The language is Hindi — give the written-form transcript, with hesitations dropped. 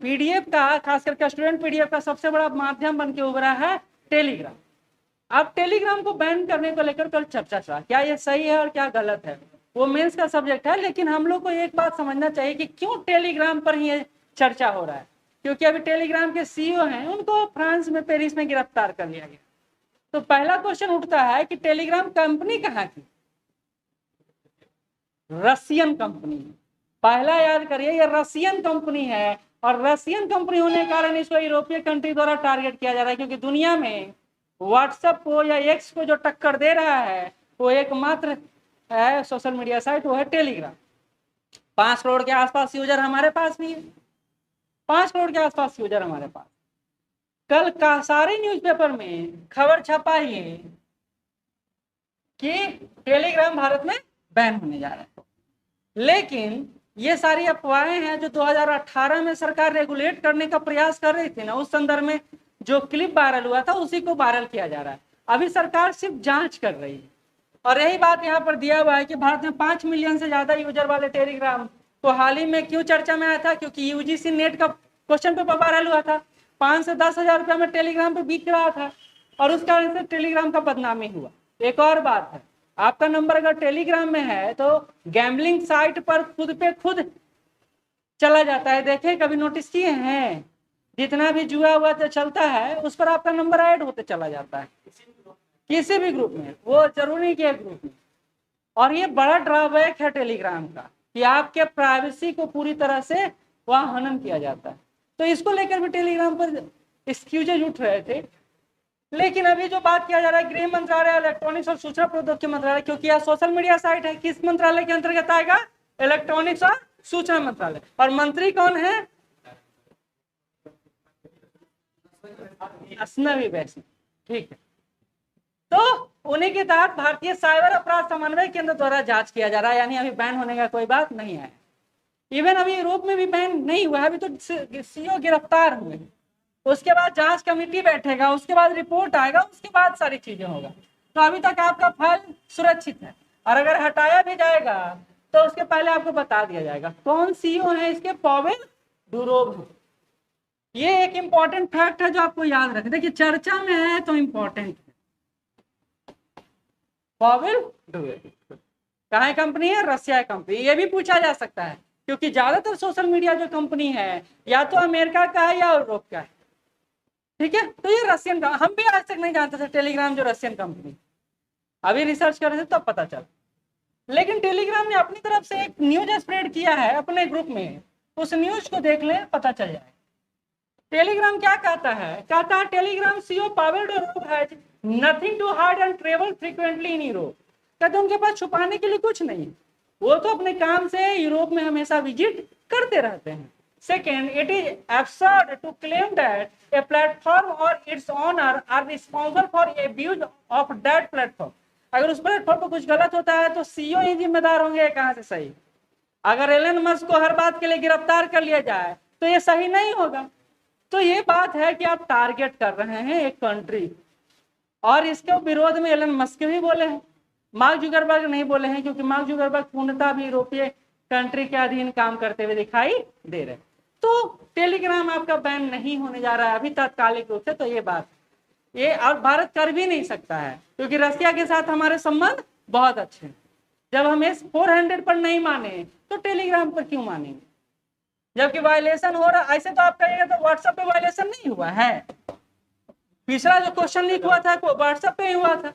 पीडीएफ का, खास करके स्टूडेंट पीडीएफ का सबसे बड़ा माध्यम बन के उभरा है टेलीग्राम। अब टेलीग्राम को बैन करने को लेकर कल चर्चा चला, क्या ये सही है और क्या गलत है, वो मेंस का सब्जेक्ट है। लेकिन हम लोग को एक बात समझना चाहिए कि क्यों टेलीग्राम पर ही ये चर्चा हो रहा है, क्योंकि अभी टेलीग्राम के सीईओ हैं, उनको फ्रांस में, पेरिस में गिरफ्तार कर लिया गया। तो पहला क्वेश्चन उठता है कि टेलीग्राम कंपनी कहाँ की? Russian company. पहला याद करिए, ये रशियन कंपनी है, और रशियन कंपनी होने के कारण इसको यूरोपीय कंट्री द्वारा टारगेट किया जा रहा है, क्योंकि दुनिया में व्हाट्सएप को या एक्स को जो टक्कर दे रहा है वो एकमात्र है सोशल मीडिया साइट, वो है टेलीग्राम। 5 करोड़ के आसपास यूजर हमारे पास भी है, 5 करोड़ के आसपास यूजर हमारे पास। कल का सारे न्यूज़पेपर में खबर छपा ही है कि टेलीग्राम भारत में बैन होने जा रहा है। लेकिन ये सारी अफवाहें हैं जो 2018 में सरकार रेगुलेट करने का प्रयास कर रही थी ना, उस संदर्भ में जो क्लिप वायरल हुआ था उसी को वायरल किया जा रहा है। अभी सरकार सिर्फ जांच कर रही है, और यही बात यहाँ पर दिया हुआ है कि भारत में 5 मिलियन से ज्यादा यूजर वाले टेलीग्राम को हाल ही में क्यों चर्चा में आया था, क्योंकि यूजीसी नेट का क्वेश्चन पेपर वायरल हुआ था, 5 से 10 हजार रुपया में टेलीग्राम पे बिक रहा था, और उस कारण से टेलीग्राम का बदनामी हुआ। एक और बात है, आपका नंबर अगर टेलीग्राम में है तो गैम्बलिंग साइट पर खुद पे खुद चला जाता है। देखे, कभी नोटिस किए हैं? जितना भी जुआ हुआ तो चलता है उस पर आपका नंबर ऐड होते चला जाता है, किसी भी ग्रुप में, वो जरूरी नहीं कि एक ग्रुप में। और ये बड़ा ड्रॉबैक है टेलीग्राम का कि आपके प्राइवेसी को पूरी तरह से वहां हनन किया जाता है। तो इसको लेकर भी टेलीग्राम पर एक्सक्यूजेज उठ रहे थे। लेकिन अभी जो बात किया जा रहा है, गृह मंत्रालय, इलेक्ट्रॉनिक्स और सूचना प्रौद्योगिकी मंत्रालय, क्योंकि यह सोशल मीडिया साइट है, किस मंत्रालय के अंतर्गत आएगा? इलेक्ट्रॉनिक्स और सूचना मंत्रालय। और मंत्री कौन है? अश्विनी वैष्णव, ठीक है। तो उन्हीं के तहत भारतीय साइबर अपराध समन्वय केंद्र द्वारा जांच किया जा रहा है, यानी अभी बैन होने का कोई बात नहीं है। इवन अभी यूरोप में भी बैन नहीं हुआ है, अभी तो सीईओ गिरफ्तार हुए, उसके बाद जांच कमेटी बैठेगा, उसके बाद रिपोर्ट आएगा, उसके बाद सारी चीजें होगा। तो अभी तक आपका फाइल सुरक्षित है, और अगर हटाया भी जाएगा तो उसके पहले आपको बता दिया जाएगा कौन सीईओ है इसके। Pavel Durov. ये एक इंपॉर्टेंट फैक्ट है जो आपको याद रखें, देखिए चर्चा में है तो इंपॉर्टेंट है। पावेल डुरोव कहाँ कंपनी है? Russia company. ये भी पूछा जा सकता है, क्योंकि ज्यादातर सोशल मीडिया जो कंपनी है या तो अमेरिका का है या यूरोप का है, ठीक है। तो ये रशियन का, हम भी आज तक नहीं जानते थे टेलीग्राम जो रशियन कंपनी, अभी रिसर्च कर रहे थे तब पता चला। लेकिन टेलीग्राम ने अपनी तरफ से एक न्यूज स्प्रेड किया है अपने ग्रुप में, उस न्यूज को देख लें, पता चल जाए। टेलीग्राम क्या कहता है? कहता है Telegram CEO Pavel Durov has nothing to hide and travel frequently in Europe. कहते उनके पास छुपाने के लिए कुछ नहीं, वो तो अपने काम से यूरोप में हमेशा विजिट करते रहते हैं। Second, it is absurd to claim that a platform or its owner are responsible for abuse of that platform. अगर उस प्लेटफॉर्म पर कुछ गलत होता है तो सीईओ ही जिम्मेदार होंगे, कहाँ से सही? अगर एलन मस्क को हर बात के लिए गिरफ्तार कर लिया जाए तो ये सही नहीं होगा। तो ये बात है कि आप टारगेट कर रहे हैं एक कंट्री, और इसके विरोध में एलन मस्क भी बोले हैं, मार्क जुकरबर्ग नहीं बोले हैं, क्योंकि मार्क जुकरबर्ग पूर्णतः भी यूरोपीय कंट्री के अधीन काम करते हुए दिखाई दे रहे हैं। तो टेलीग्राम आपका बैन नहीं होने जा रहा है अभी तात्कालिक रूप से। तो ये बात, ये अब भारत कर भी नहीं सकता है, क्योंकि रशिया के साथ हमारे संबंध बहुत अच्छे हैं। जब हम S-400 पर नहीं माने तो टेलीग्राम पर क्यों मानेंगे? जबकि वायलेशन हो रहा, ऐसे तो आप कहिएगा तो व्हाट्सएप पे वायलेशन नहीं हुआ है। पिछला जो क्वेश्चन लीक हुआ था वो व्हाट्सएप पे ही हुआ था,